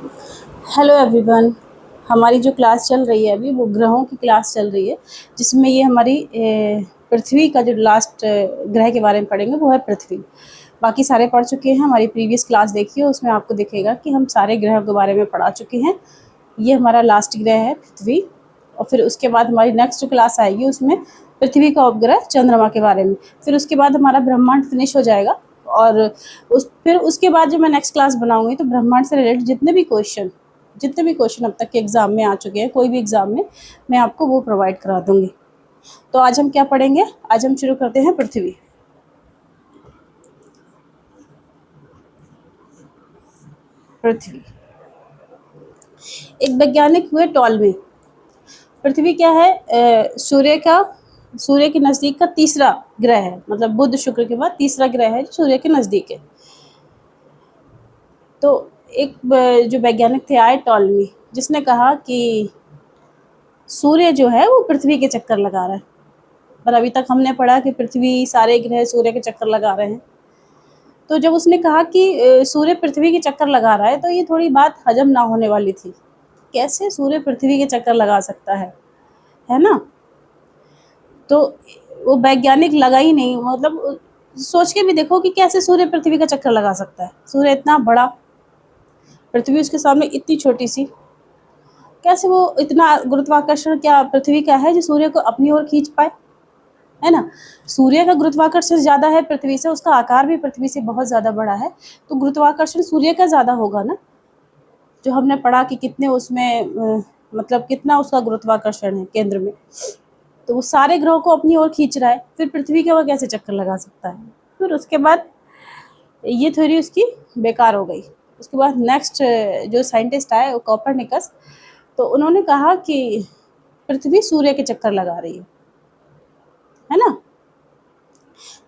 Hello everyone. हमारी जो class चल रही है अभी वो ग्रहों की क्लास चल रही है, जिसमें ये हमारी पृथ्वी का जो लास्ट ग्रह के बारे में पढ़ेंगे वो है पृथ्वी। बाकी सारे पढ़ चुके हैं, हमारी प्रीवियस क्लास देखिए, उसमें आपको दिखेगा कि हम सारे ग्रहों के बारे में पढ़ा चुके हैं। ये हमारा लास्ट ग्रह है पृथ्वी, और फिर उसके बाद हमारी नेक्स्ट जो क्लास आएगी उसमें पृथ्वी का उपग्रह चंद्रमा के बारे में, फिर उसके बाद हमारा ब्रह्मांड फिनिश हो जाएगा। और फिर उसके बाद जो मैं नेक्स्ट क्लास बनाऊंगी तो ब्रह्मांड से रिलेटेड जितने भी क्वेश्चन अब तक के एग्ज़ाम में आ चुके हैं, कोई भी एग्ज़ाम में, मैं आपको वो प्रोवाइड करा दूंगी। तो आज हम क्या पढ़ेंगे? आज हम शुरू करते हैं पृथ्वी। पृथ्वी एक वैज्ञानिक हुए टॉलमी। पृथ्वी क्या है? सूर्य के नज़दीक का तीसरा ग्रह है, मतलब बुध शुक्र के बाद तीसरा ग्रह है जो सूर्य के नज़दीक है। तो एक जो वैज्ञानिक थे आए टॉलमी, जिसने कहा कि सूर्य जो है वो पृथ्वी के चक्कर लगा रहा है। पर अभी तक हमने पढ़ा कि पृथ्वी सारे ग्रह सूर्य के चक्कर लगा रहे हैं। तो जब उसने कहा कि सूर्य पृथ्वी के चक्कर लगा रहा है, तो ये थोड़ी बात हजम ना होने वाली थी। कैसे सूर्य पृथ्वी के चक्कर लगा सकता है ना? तो वो वैज्ञानिक लगा ही नहीं, मतलब सोच के भी देखो कि कैसे सूर्य पृथ्वी का चक्कर लगा सकता है। सूर्य इतना बड़ा, पृथ्वी उसके सामने इतनी छोटी सी, कैसे वो इतना गुरुत्वाकर्षण क्या पृथ्वी का है जो सूर्य को अपनी ओर खींच पाए, है ना? सूर्य का गुरुत्वाकर्षण ज़्यादा है पृथ्वी से, उसका आकार भी पृथ्वी से बहुत ज़्यादा बड़ा है, तो गुरुत्वाकर्षण सूर्य का ज़्यादा होगा ना। जो हमने पढ़ा कि कितने उसमें मतलब कितना उसका गुरुत्वाकर्षण है केंद्र में, तो वो सारे ग्रहों को अपनी ओर खींच रहा है, फिर पृथ्वी के वो कैसे चक्कर लगा सकता है? फिर उसके बाद ये थ्योरी उसकी बेकार हो गई। उसके बाद नेक्स्ट जो साइंटिस्ट आए वो कोपरनिकस, तो उन्होंने कहा कि पृथ्वी सूर्य के चक्कर लगा रही है ना?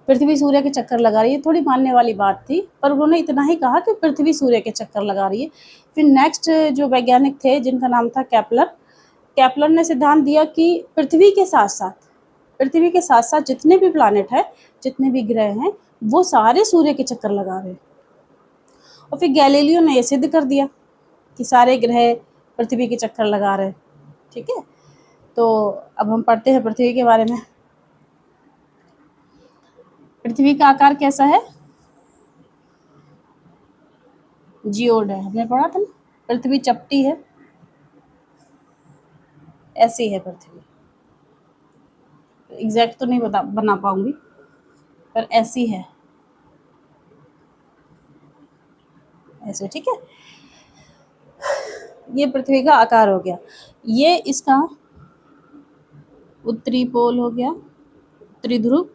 पृथ्वी सूर्य के चक्कर लगा रही है, थोड़ी मानने वाली बात थी, पर उन्होंने इतना ही कहा कि पृथ्वी सूर्य के चक्कर लगा रही है। फिर नेक्स्ट जो वैज्ञानिक थे जिनका नाम था केपलर ने सिद्धांत दिया कि पृथ्वी के साथ साथ जितने भी प्लानेट हैं, जितने भी ग्रह हैं, वो सारे सूर्य के चक्कर लगा रहे हैं। और फिर गैलीलियो ने यह सिद्ध कर दिया कि सारे ग्रह पृथ्वी के चक्कर लगा रहे हैं। ठीक है, तो अब हम पढ़ते हैं पृथ्वी के बारे में। पृथ्वी का आकार कैसा है? जियोड है, हमने पढ़ा था ना। पृथ्वी चपटी है, ऐसी है पृथ्वी। एग्जैक्ट तो नहीं बना पाऊंगी, पर ऐसी है, ऐसे। ठीक है, ये पृथ्वी का आकार हो गया। ये इसका उत्तरी पोल हो गया, उत्तरी ध्रुव,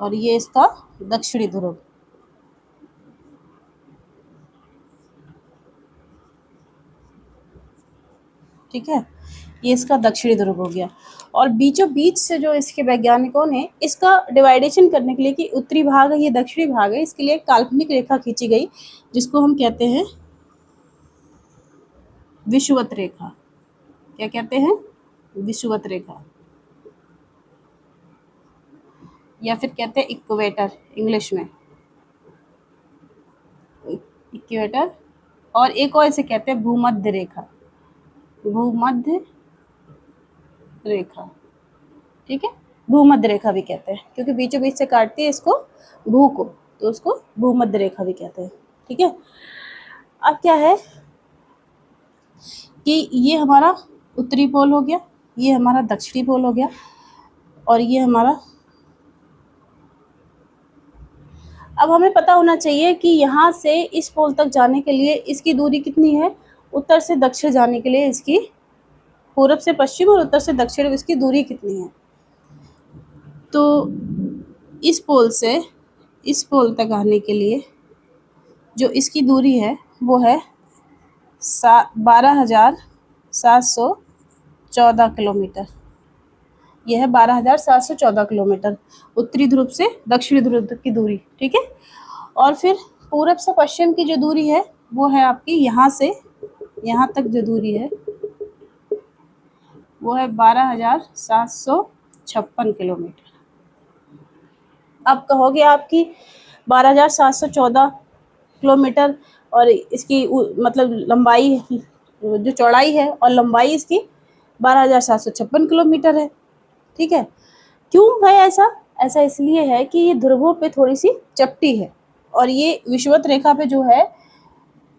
और ये इसका दक्षिणी ध्रुव। ठीक है, ये इसका दक्षिणी ध्रुव हो गया। और बीचों बीच से जो इसके वैज्ञानिकों ने इसका डिवाइडेशन करने के लिए कि उत्तरी भाग है ये दक्षिणी भाग है, इसके लिए एक काल्पनिक रेखा खींची गई, जिसको हम कहते हैं विषुवत रेखा। क्या कहते हैं? विषुवत रेखा, या फिर कहते हैं इक्वेटर इंग्लिश में, इक्वेटर। और एक और इसे कहते हैं भूमध्य रेखा, भूमध्य रेखा। ठीक है, भूमध्य रेखा भी कहते हैं, क्योंकि बीचों बीच से काटती है इसको भू को, तो उसको भूमध्य रेखा भी कहते हैं। ठीक है, अब क्या है कि ये हमारा उत्तरी पोल हो गया, ये हमारा दक्षिणी पोल हो गया, और ये हमारा। अब हमें पता होना चाहिए कि यहाँ से इस पोल तक जाने के लिए इसकी दूरी कितनी है। उत्तर से दक्षिण जाने के लिए इसकी, पूरब से पश्चिम और उत्तर से दक्षिण, इसकी दूरी कितनी है। तो इस पोल से इस पोल तक आने के लिए जो इसकी दूरी है वो है 12,714 किलोमीटर। यह है 12,714 किलोमीटर उत्तरी ध्रुव से दक्षिणी ध्रुव तक की दूरी। ठीक है, और फिर पूरब से पश्चिम की जो दूरी है वो है आपकी यहाँ से यहाँ तक जो दूरी है वो है 12,756 किलोमीटर। अब कहोगे आपकी 12,714 किलोमीटर और इसकी मतलब लंबाई, जो चौड़ाई है और लंबाई इसकी 12,756 किलोमीटर है। ठीक है, क्यों है ऐसा? ऐसा इसलिए है कि ये ध्रुवों पे थोड़ी सी चपटी है और ये विषुवत रेखा पे जो है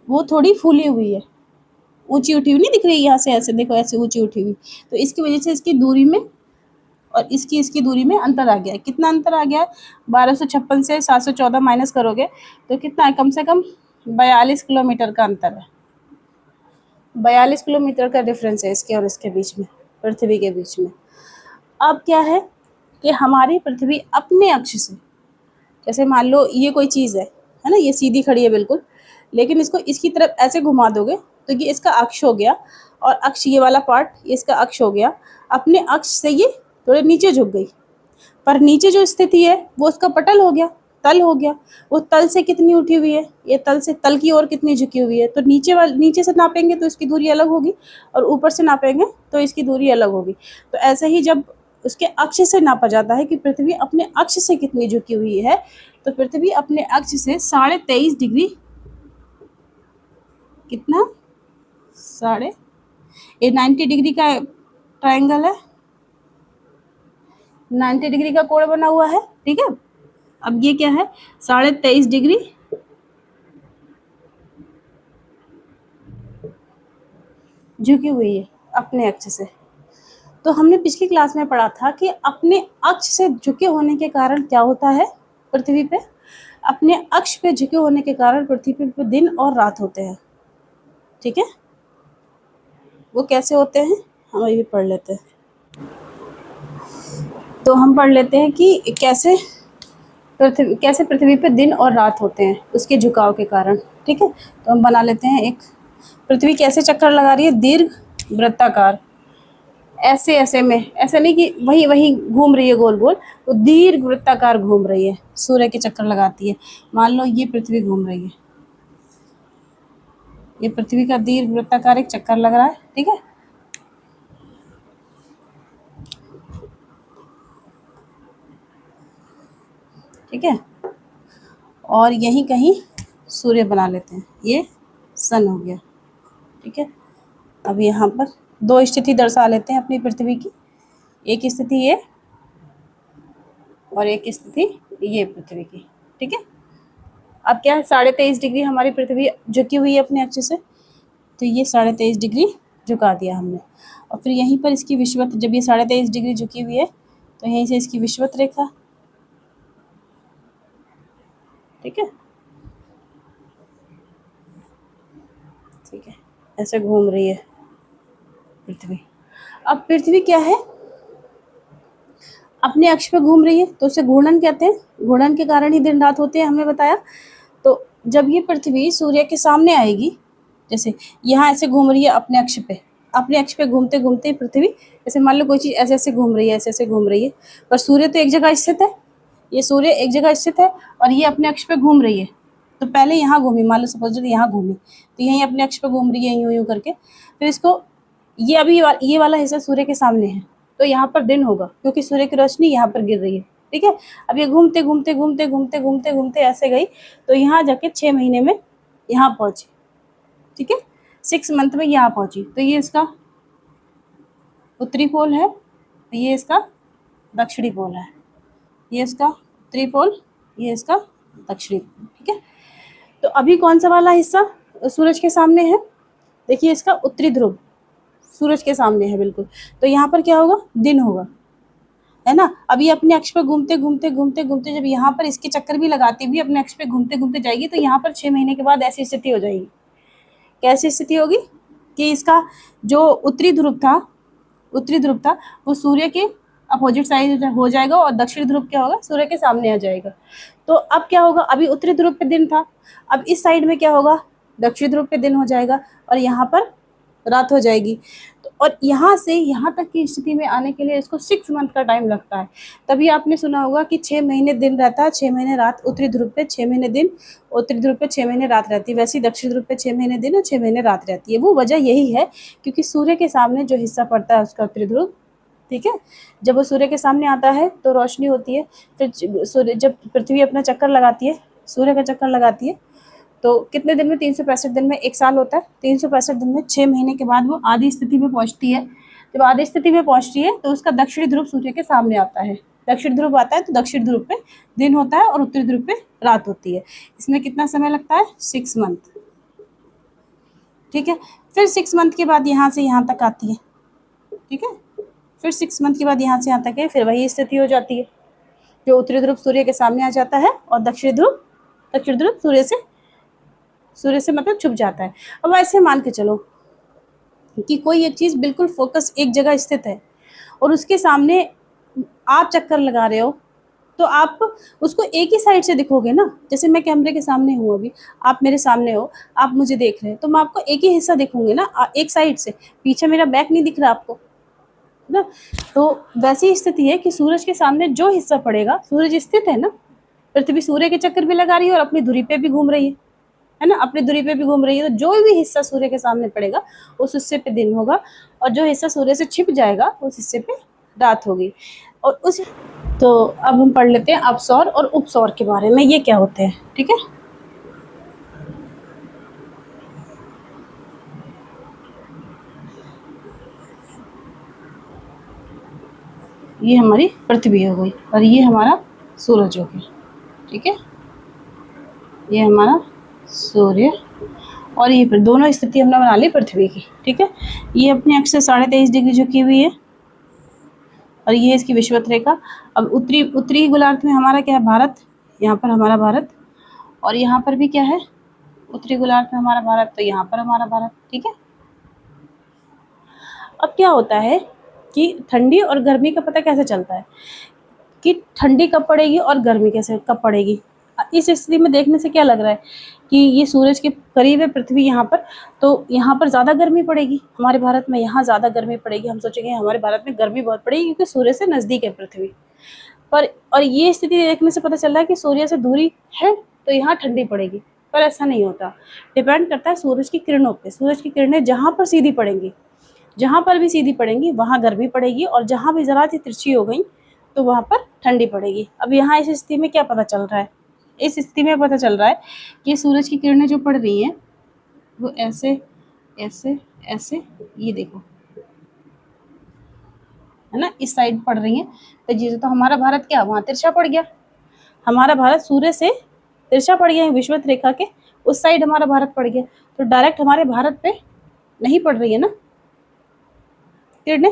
वो थोड़ी फूली हुई है, ऊंची उठी हुई नहीं दिख रही यहाँ से, ऐसे देखो ऐसे ऊंची उठी हुई। तो इसकी वजह से इसकी दूरी में और इसकी दूरी में अंतर आ गया है। कितना अंतर आ गया है? 1256 से 714 माइनस करोगे तो कितना है? कम से कम 42 किलोमीटर का अंतर है। 42 किलोमीटर का डिफरेंस है इसके और इसके बीच में, पृथ्वी के बीच में। अब क्या है कि हमारी पृथ्वी अपने अक्ष से, जैसे मान लो ये कोई चीज़ है ना, ये सीधी खड़ी है बिल्कुल, लेकिन इसको इसकी तरफ ऐसे घुमा दोगे तो ये इसका अक्ष हो गया, और अक्ष ये वाला पार्ट ये इसका अक्ष हो गया। अपने अक्ष से ये थोड़े नीचे झुक गई, पर नीचे जो स्थिति है वो उसका पटल हो गया, तल हो गया। वो तल से कितनी उठी हुई है? ये तल से तल की ओर कितनी झुकी हुई है? तो नीचे से नापेंगे तो इसकी दूरी अलग होगी, और ऊपर से नापेंगे तो इसकी दूरी अलग होगी। तो ऐसे ही जब उसके अक्ष से नापा जाता है कि पृथ्वी अपने अक्ष से कितनी झुकी हुई है, तो पृथ्वी अपने अक्ष से 23.5 डिग्री, कितना, ये 90 डिग्री का ट्रायंगल है, 90 डिग्री का कोण बना हुआ है। ठीक है, अब ये क्या है? 23.5 डिग्री झुकी हुई है अपने अक्ष से। तो हमने पिछली क्लास में पढ़ा था कि अपने अक्ष से झुके होने के कारण क्या होता है पृथ्वी पे? अपने अक्ष पे झुके होने के कारण पृथ्वी पे दिन और रात होते हैं। ठीक है, वो कैसे होते हैं हम अभी पढ़ लेते हैं। तो हम पढ़ लेते हैं कि कैसे पृथ्वी पे दिन और रात होते हैं उसके झुकाव के कारण। ठीक है, तो हम बना लेते हैं एक, पृथ्वी कैसे चक्कर लगा रही है? दीर्घ वृत्ताकार, ऐसे ऐसे में, ऐसे नहीं कि वही घूम रही है गोल गोल, वो दीर्घ वृत्ताकार घूम रही है, सूर्य के चक्कर लगाती है। मान लो ये पृथ्वी घूम रही है, ये पृथ्वी का दीर्घ वृत्ताकार एक चक्कर लग रहा है। ठीक है, ठीक है, और यहीं कहीं सूर्य बना लेते हैं, ये सन हो गया। ठीक है, अब यहाँ पर दो स्थिति दर्शा लेते हैं अपनी पृथ्वी की, एक स्थिति ये और एक स्थिति ये पृथ्वी की। ठीक है, अब क्या है? 23.5 डिग्री हमारी पृथ्वी झुकी हुई है अपने अक्ष से, तो ये 23.5 डिग्री झुका दिया हमने। और फिर यहीं पर इसकी विषुवत, जब ये 23.5 डिग्री झुकी हुई है तो यहीं से इसकी विषुवत रेखा, ठीक है, ठीक है, ऐसे घूम रही है पृथ्वी। अब पृथ्वी क्या है? अपने अक्ष पे घूम रही है, तो उसे घूर्णन कहते हैं। घूर्णन के कारण ही दिन रात होते हैं, हमने बताया। तो जब ये पृथ्वी सूर्य के सामने आएगी, जैसे यहाँ ऐसे घूम रही है अपने अक्ष पे घूमते घूमते पृथ्वी, जैसे मान लो कोई चीज़ ऐसे ऐसे घूम रही है, ऐसे ऐसे घूम रही है, पर सूर्य तो एक जगह स्थित है, ये सूर्य एक जगह स्थित है और ये अपने अक्ष पे घूम रही है। तो पहले यहाँ घूमी, मान लो सपोज यहाँ घूमी, तो यहीं अपने अक्ष पे घूम रही है, यूं यूं करके। फिर इसको, ये अभी ये वाला हिस्सा सूर्य के सामने है, तो यहाँ पर दिन होगा क्योंकि सूर्य की रोशनी यहाँ पर गिर रही है। ठीक है, अब ये घूमते घूमते घूमते घूमते घूमते घूमते ऐसे गई, तो यहाँ जाके 6 महीने में यहाँ पहुँची। ठीक है, 6 मंथ में यहाँ पहुँची। तो ये इसका उत्तरी पोल है, ये इसका दक्षिणी पोल है, ये इसका उत्तरी पोल, ये इसका दक्षिणी पोल। ठीक है, तो अभी कौन सा वाला हिस्सा सूरज के सामने है? देखिए, इसका उत्तरी ध्रुव सूरज के सामने है बिल्कुल, तो यहाँ पर क्या होगा? दिन होगा, है ना। अभी अपने अक्ष पर घूमते घूमते घूमते घूमते जब यहाँ पर इसके चक्कर भी लगाती हुई अपने अक्ष पे घूमते घूमते जाएगी, तो यहाँ पर 6 महीने के बाद ऐसी स्थिति हो जाएगी। कैसी स्थिति होगी कि इसका जो उत्तरी ध्रुव था वो सूर्य के अपोजिट साइड हो जाएगा और दक्षिण ध्रुव क्या होगा? सूर्य के सामने आ जाएगा। तो अब क्या होगा? अभी उत्तरी ध्रुव पे दिन था, अब इस साइड में क्या होगा? दक्षिण ध्रुव पे दिन हो जाएगा और यहाँ पर रात हो जाएगी। तो और यहाँ से यहाँ तक की स्थिति में आने के लिए इसको 6 मंथ का टाइम लगता है। तभी आपने सुना होगा कि 6 महीने दिन रहता है, 6 महीने रात। उत्तरी ध्रुव पे 6 महीने दिन, उत्तरी ध्रुव पे 6 महीने रात रहती है। वैसे ही दक्षिण ध्रुव पे 6 महीने दिन और 6 महीने रात रहती है। वो वजह यही है क्योंकि सूर्य के सामने जो हिस्सा पड़ता है उसका उत्तरी ध्रुव, ठीक है, जब वो सूर्य के सामने आता है तो रोशनी होती है। फिर सूर्य, जब पृथ्वी अपना चक्कर लगाती है, सूर्य का चक्कर लगाती है, तो कितने दिन में, 365 दिन में एक साल होता है। 365 दिन में 6 महीने के बाद वो आधी स्थिति में पहुंचती है। जब आधी स्थिति में पहुंचती है तो उसका दक्षिणी ध्रुव सूर्य के सामने आता है। दक्षिण ध्रुव आता है तो दक्षिण ध्रुव पे दिन होता है और उत्तरी ध्रुव पे रात होती है। इसमें कितना समय लगता है? 6 मंथ। ठीक है, फिर 6 मंथ के बाद यहाँ से यहाँ तक आती है। ठीक है, फिर 6 मंथ के बाद यहाँ से यहाँ तक है, फिर वही स्थिति हो जाती है। जो उत्तरी ध्रुव सूर्य के सामने आ जाता है और दक्षिण ध्रुव सूर्य से मतलब छुप जाता है। अब ऐसे मान के चलो कि कोई एक चीज़ बिल्कुल फोकस एक जगह स्थित है और उसके सामने आप चक्कर लगा रहे हो, तो आप उसको एक ही साइड से दिखोगे ना। जैसे मैं कैमरे के सामने हूँ, अभी आप मेरे सामने हो, आप मुझे देख रहे हैं, तो मैं आपको एक ही हिस्सा दिखूंगी ना, एक साइड से। पीछे मेरा बैक नहीं दिख रहा आपको ना। तो वैसी स्थिति है कि सूरज के सामने जो हिस्सा पड़ेगा, सूरज स्थित है ना, पृथ्वी सूर्य के चक्कर भी लगा रही है और अपनी धुरी पे भी घूम रही है ना, अपनी धुरी पे भी घूम रही है। तो जो भी हिस्सा सूर्य के सामने पड़ेगा उस हिस्से पे दिन होगा, और जो हिस्सा सूर्य से छिप जाएगा उस हिस्से पे रात होगी। और उस तो अब हम पढ़ लेते हैं अपसौर और उपसौर के बारे में, ये क्या होते हैं। ठीक है, ये हमारी पृथ्वी हो गई और ये हमारा सूरज हो गया। ठीक है, ये हमारा सूर्य और ये फिर दोनों स्थिति हमने बना ली पृथ्वी की। ठीक है, ये अपने अक्ष से 23.5 डिग्री झुकी हुई है और ये इसकी विषुवत रेखा। अब उत्तरी गोलार्ध में हमारा क्या है? भारत। यहाँ पर हमारा भारत, और यहाँ पर भी क्या है? उत्तरी गोलार्ध में हमारा भारत, तो यहाँ पर हमारा भारत। ठीक है, अब क्या होता है कि ठंडी और गर्मी का पता कैसे चलता है कि ठंडी कब पड़ेगी और गर्मी कैसे कब पड़ेगी। इस स्थिति में देखने से क्या लग रहा है कि ये सूरज के करीब है पृथ्वी यहाँ पर, तो यहाँ पर ज़्यादा गर्मी पड़ेगी हमारे भारत में, यहाँ ज़्यादा गर्मी पड़ेगी। हम सोचेंगे हमारे भारत में गर्मी बहुत पड़ेगी क्योंकि सूर्य से नज़दीक है पृथ्वी पर। और ये स्थिति देखने से पता चल रहा है कि सूर्य से दूरी है तो यहाँ ठंडी पड़ेगी, पर ऐसा नहीं होता। डिपेंड करता है सूरज की किरणों पे। सूरज की किरणें जहाँ पर सीधी पड़ेंगी, जहाँ पर भी सीधी पड़ेंगी वहाँ गर्मी पड़ेगी, और जहाँ भी ज़रा सी तिरछी हो गई तो वहाँ पर ठंडी पड़ेगी। अब यहाँ इस स्थिति में क्या पता चल रहा है? इस स्थिति में पता चल रहा है कि सूरज की किरणें जो पड़ रही हैं वो ऐसे ऐसे ऐसे, ये देखो है ना, इस साइड पड़ रही हैं। तो ये तो हमारा भारत क्या वहाँ तिरछा पड़ गया, हमारा भारत सूर्य से तिरछा पड़ गया है, विषुवत रेखा के उस साइड हमारा भारत पड़ गया। तो डायरेक्ट हमारे भारत पे नहीं पड़ रही है ना किरणें।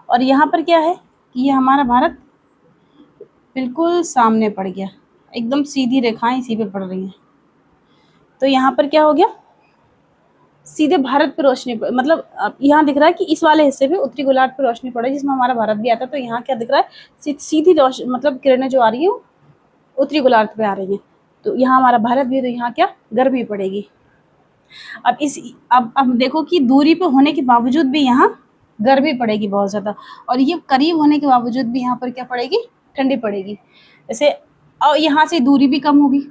और यहाँ पर क्या है कि ये हमारा भारत बिल्कुल सामने पड़ गया, एकदम सीधी रेखाएं इसी पे पड़ रही हैं। तो यहाँ पर क्या हो गया? सीधे भारत पे रोशनी मतलब यहाँ दिख रहा है कि इस वाले हिस्से पे उत्तरी गोलार्ध पे रोशनी पड़ रही है जिसमें हमारा भारत भी आता है। तो यहाँ क्या दिख रहा है? सीधी रोशनी मतलब किरणें जो आ रही है उत्तरी गोलार्ध पे आ रही हैं। तो यहाँ हमारा भारत भी है, तो यहाँ क्या गर्मी पड़ेगी। अब देखो कि दूरी पे होने के बावजूद भी यहाँ गर्मी पड़ेगी बहुत ज़्यादा, और ये करीब होने के बावजूद भी यहाँ पर क्या पड़ेगी? ठंडी पड़ेगी। जैसे और यहाँ से दूरी भी कम होगी,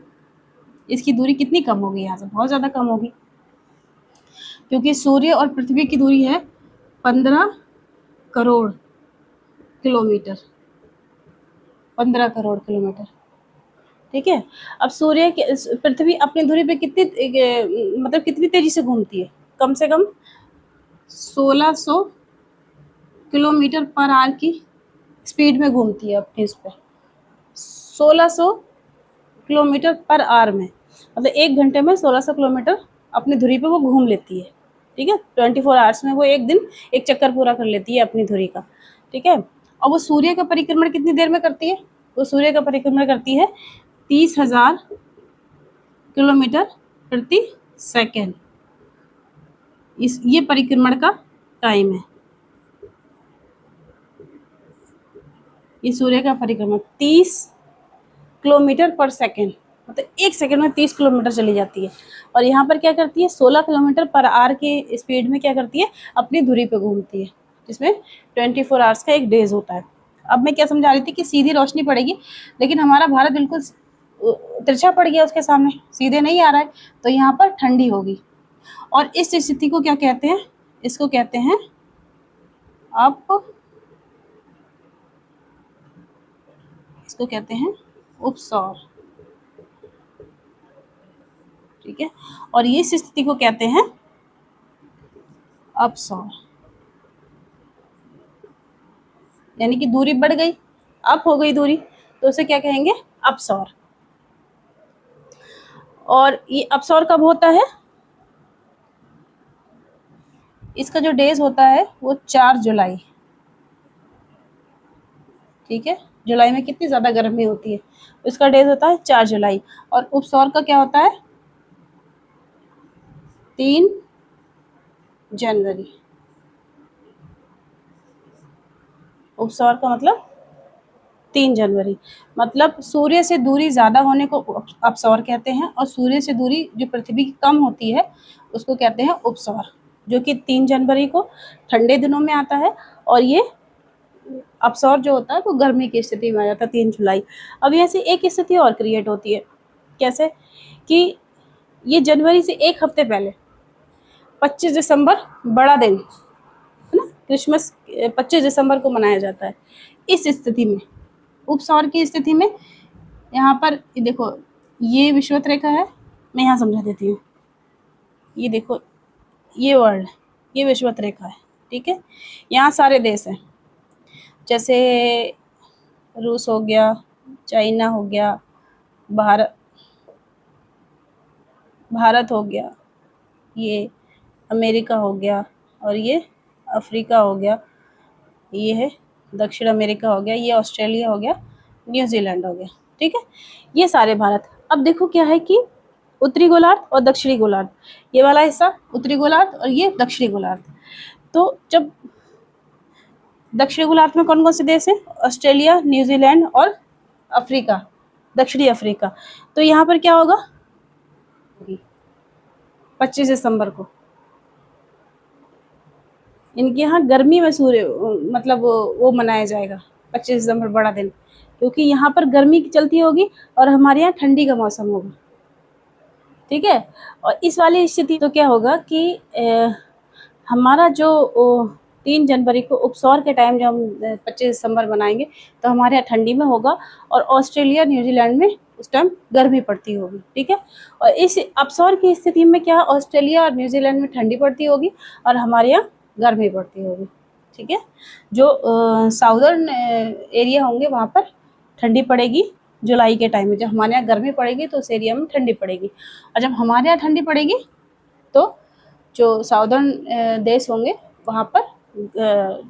इसकी दूरी कितनी कम होगी? यहाँ से बहुत ज़्यादा कम होगी, क्योंकि सूर्य और पृथ्वी की दूरी है 15 करोड़ किलोमीटर। 15 करोड़ किलोमीटर। ठीक है, अब पृथ्वी अपनी धुरी पे कितनी तेजी से घूमती है? कम से कम 1600 किलोमीटर पर आवर की स्पीड में घूमती है अपनी उस पर। 1600 किलोमीटर पर आवर में, मतलब 1 घंटे में 1600 किलोमीटर अपनी धुरी पे वो घूम लेती है। ठीक है, 24 आवर्स में वो एक दिन एक चक्कर पूरा कर लेती है अपनी धुरी का। ठीक है, और वो सूर्य का परिक्रमण कितनी देर में करती है? वो सूर्य का परिक्रमण करती है 30,000 किलोमीटर प्रति सेकेंड। ये परिक्रमण का टाइम है। ये सूर्य का परिक्रमण 30 किलोमीटर पर सेकेंड, मतलब 1 सेकेंड में 30 किलोमीटर चली जाती है। और यहाँ पर क्या करती है? 16 किलोमीटर पर आवर की स्पीड में क्या करती है? अपनी धुरी पे घूमती है, जिसमें 24 आवर्स का एक डेज होता है। अब मैं क्या समझा रही थी कि सीधी रोशनी पड़ेगी, लेकिन हमारा भारत बिल्कुल तिरछा पड़ गया, उसके सामने सीधे नहीं आ रहा है, तो यहाँ पर ठंडी होगी। और इस स्थिति को क्या कहते हैं? इसको कहते हैं इसको कहते हैं उपसौर। ठीक है। और ये इस स्थिति को कहते हैं अपसौर, यानी कि दूरी बढ़ गई, अप हो गई दूरी, तो उसे क्या कहेंगे? अपसौर। और ये अपसौर कब होता है? इसका जो डेज होता है वो 4 जुलाई। ठीक है, जुलाई में कितनी ज्यादा गर्मी होती है, इसका डेज होता है 4 जुलाई। और उपसौर का क्या होता है? 3 जनवरी। उपसौर का मतलब 3 जनवरी, मतलब सूर्य से दूरी ज्यादा होने को अपसौर कहते हैं, और सूर्य से दूरी जो पृथ्वी की कम होती है उसको कहते हैं उपसौर, जो कि 3 जनवरी को ठंडे दिनों में आता है। और ये अपसौर जो होता है वो गर्मी की स्थिति में आ जाता है 3 जुलाई। अब यहाँ से एक स्थिति और क्रिएट होती है, कैसे कि ये जनवरी से एक हफ्ते पहले 25 दिसंबर बड़ा दिन है ना, क्रिसमस 25 दिसंबर को मनाया जाता है। इस स्थिति में, उपसौर की स्थिति में, यहाँ पर देखो ये विषुवत रेखा है, मैं यहाँ समझा देती हूँ। ये देखो, ये वर्ल्ड, ये विषुवत रेखा है, ठीक है। यहाँ सारे देश हैं, जैसे रूस हो गया, चाइना हो गया, भारत हो गया, ये अमेरिका हो गया, और ये अफ्रीका हो गया, ये है दक्षिण अमेरिका हो गया, ये ऑस्ट्रेलिया हो गया, न्यूजीलैंड हो गया, ठीक है। ये सारे भारत। अब देखो क्या है कि उत्तरी गोलार्ध और दक्षिणी गोलार्ध, ये वाला हिस्सा उत्तरी गोलार्ध और ये दक्षिणी गोलार्ध। तो जब दक्षिणी गोलार्ध में कौन कौन से देश हैं? ऑस्ट्रेलिया, न्यूजीलैंड और अफ्रीका, दक्षिणी अफ्रीका। तो यहाँ पर क्या होगा? 25 दिसंबर को इनके यहाँ गर्मी में सूर्य मतलब वो मनाया जाएगा 25 दिसंबर बड़ा दिन, क्योंकि यहाँ पर गर्मी की चलती होगी और हमारे यहाँ ठंडी का मौसम होगा, ठीक है। और इस वाली स्थिति तो क्या होगा कि हमारा जो 3 जनवरी को उपसौर के टाइम जब हम 25 दिसंबर मनाएंगे तो हमारे यहाँ ठंडी में होगा, और ऑस्ट्रेलिया न्यूजीलैंड में उस टाइम गर्मी पड़ती होगी, ठीक है। और इस अपसौर की स्थिति में क्या, ऑस्ट्रेलिया और न्यूजीलैंड में ठंडी पड़ती होगी और हमारे यहाँ गर्मी पड़ती होगी, ठीक है। जो साउदर्न एरिया होंगे वहाँ पर ठंडी पड़ेगी जुलाई के टाइम में, जब हमारे यहाँ गर्मी पड़ेगी तो उस एरिया में ठंडी पड़ेगी, और जब हमारे यहाँ ठंडी पड़ेगी तो जो साउदर्न देश होंगे वहाँ पर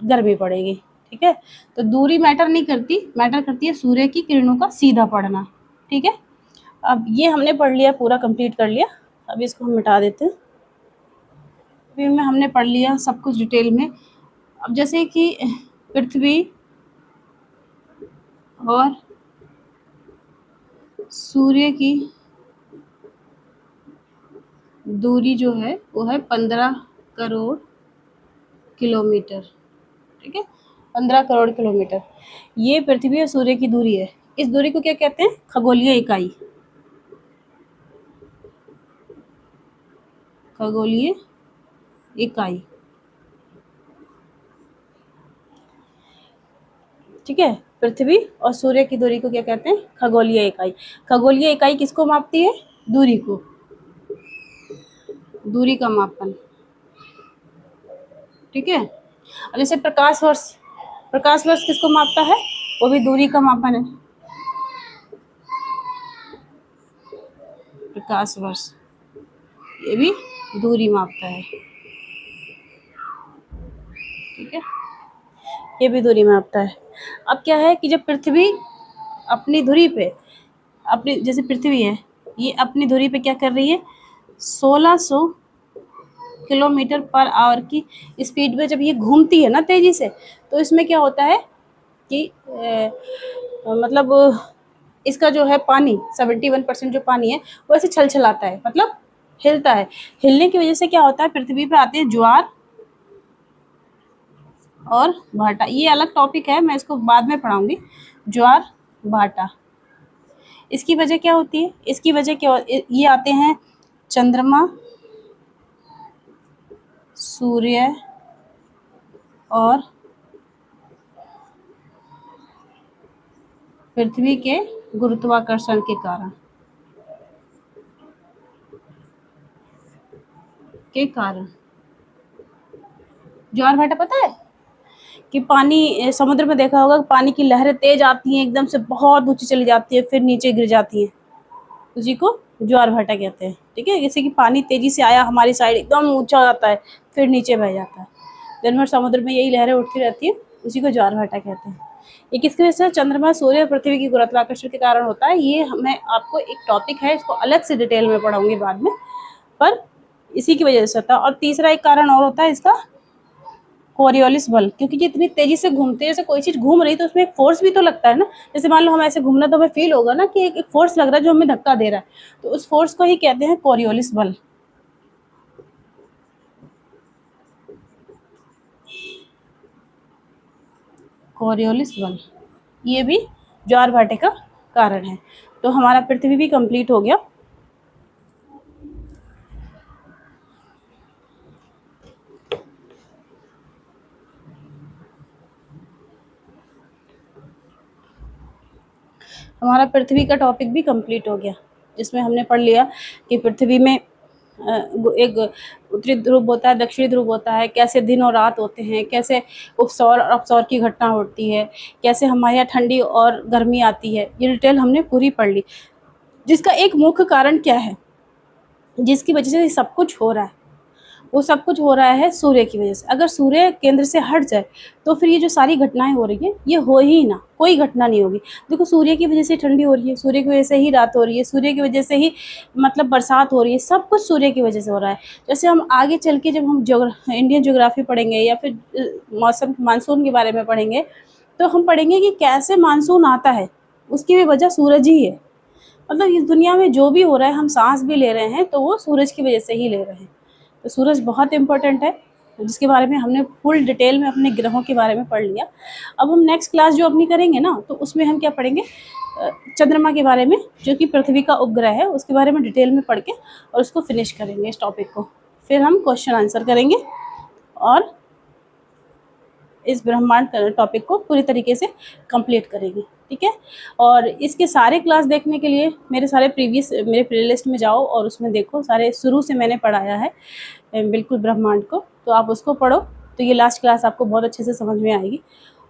गर्मी पड़ेगी, ठीक है। तो दूरी मैटर नहीं करती, मैटर करती है सूर्य की किरणों का सीधा पड़ना, ठीक है। अब ये हमने पढ़ लिया, पूरा कंप्लीट कर लिया। अब इसको हम मिटा देते हैं। अभी में हमने पढ़ लिया सब कुछ डिटेल में। अब जैसे कि पृथ्वी और सूर्य की दूरी जो है वो है 15 करोड़ किलोमीटर, ठीक है, 15 करोड़ किलोमीटर। ये पृथ्वी और सूर्य की दूरी है। इस दूरी को क्या कहते हैं? खगोलीय इकाई। खगोलीय इकाई, ठीक है। पृथ्वी और सूर्य की दूरी को क्या कहते हैं? खगोलीय इकाई। खगोलीय इकाई किसको मापती है? दूरी को, दूरी का मापन, ठीक है। अब जैसे प्रकाश वर्ष, प्रकाश वर्ष किसको मापता है? वो भी दूरी का मापन है। प्रकाश वर्ष ये भी दूरी मापता है, ठीक है, ये भी दूरी मापता है। अब क्या है कि जब पृथ्वी अपनी धुरी पे, अपनी जैसे पृथ्वी है ये अपनी धुरी पे क्या कर रही है? 1600 किलोमीटर पर आवर की स्पीड में जब ये घूमती है ना तेजी से, तो इसमें क्या होता है कि मतलब इसका जो है पानी 71% जो पानी है वो ऐसे छलछलाता है, मतलब हिलता है। हिलने की वजह से क्या होता है? पृथ्वी पे आते हैं ज्वार और भाटा। ये अलग टॉपिक है, मैं इसको बाद में पढ़ाऊंगी। ज्वार भाटा, इसकी वजह क्या होती है? इसकी वजह क्या, ये आते हैं चंद्रमा, सूर्य और पृथ्वी के गुरुत्वाकर्षण के कारण, के कारण। ज्वार भाटा पता है कि पानी समुद्र में देखा होगा, पानी की लहरें तेज आती हैं, एकदम से बहुत ऊंची चली जाती है, फिर नीचे गिर जाती है, उसी को ज्वार भाटा कहते हैं। ठीक है, जैसे कि पानी तेजी से आया हमारी साइड, एकदम ऊंचा हो जाता है, फिर नीचे बह जाता है। दिन भर समुद्र में यही लहरें उठती रहती है, उसी को ज्वार भाटा कहते हैं। ये किसकी वजह से? चंद्रमा, सूर्य और पृथ्वी की गुरुत्वाकर्षण के कारण होता है। ये मैं आपको एक टॉपिक है, इसको अलग से डिटेल में पढ़ाऊंगी बाद में, पर इसी की वजह से होता है। और तीसरा एक कारण और होता है इसका, कोरियोलिस बल, क्योंकि ये इतनी तेजी से घूमते हैं, जैसे कोई चीज घूम रही तो उसमें एक फोर्स भी तो लगता है ना। जैसे मान लो हम ऐसे घूमना, तो हमें फील होगा ना कि एक फोर्स लग रहा है जो हमें धक्का दे रहा है, तो उस फोर्स को ही कहते हैं कोरियोलिस बल। कोरियोलिस बल, ये भी ज्वार भाटे का कारण है। तो हमारा पृथ्वी भी कंप्लीट हो गया। हमारा पृथ्वी का टॉपिक भी कंप्लीट हो गया, जिसमें हमने पढ़ लिया कि पृथ्वी में एक उत्तरी ध्रुव होता है, दक्षिणी ध्रुव होता है, कैसे दिन और रात होते हैं, कैसे उपसौर और अपसौर की घटना होती है, कैसे हमारे यहाँ ठंडी और गर्मी आती है। ये डिटेल हमने पूरी पढ़ ली। जिसका एक मुख्य कारण क्या है, जिसकी वजह से सब कुछ हो रहा है, वो सब कुछ हो रहा है सूर्य की वजह से। अगर सूर्य केंद्र से हट जाए तो फिर ये जो सारी घटनाएं हो रही हैं ये हो ही ना, कोई घटना नहीं होगी। देखो, सूर्य की वजह से ठंडी हो रही है, सूर्य की वजह से ही रात हो रही है, सूर्य की वजह से ही मतलब बरसात हो रही है, सब कुछ सूर्य की वजह से हो रहा है। जैसे हम आगे चल के जब हम इंडियन ज्योग्राफी पढ़ेंगे या फिर मौसम मानसून के बारे में पढ़ेंगे, तो हम पढ़ेंगे कि कैसे मानसून आता है, उसकी भी वजह सूरज ही है। मतलब इस दुनिया में जो भी हो रहा है, हम सांस भी ले रहे हैं तो वो सूरज की वजह से ही ले रहे हैं। तो सूरज बहुत इंपॉर्टेंट है, जिसके बारे में हमने फुल डिटेल में अपने ग्रहों के बारे में पढ़ लिया। अब हम नेक्स्ट क्लास जो अपनी करेंगे ना, तो उसमें हम क्या पढ़ेंगे, चंद्रमा के बारे में, जो कि पृथ्वी का उपग्रह है, उसके बारे में डिटेल में पढ़ के और उसको फिनिश करेंगे इस टॉपिक को। फिर हम क्वेश्चन आंसर करेंगे और इस ब्रह्मांड टॉपिक को पूरी तरीके से कंप्लीट करेंगे। ठीक है, और इसके सारे क्लास देखने के लिए मेरे प्लेलिस्ट में जाओ और उसमें देखो, सारे शुरू से मैंने पढ़ाया है बिल्कुल ब्रह्मांड को, तो आप उसको पढ़ो, तो ये लास्ट क्लास आपको बहुत अच्छे से समझ में आएगी।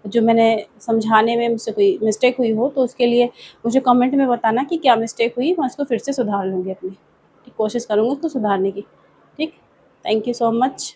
जो मैंने समझाने में मुझसे कोई मिस्टेक हुई हो तो उसके लिए मुझे कमेंट में बताना कि क्या मिस्टेक हुई, मैं उसको फिर से सुधार लूँगी, अपनी कोशिश करूँगी उसको सुधारने की। ठीक, थैंक यू सो मच।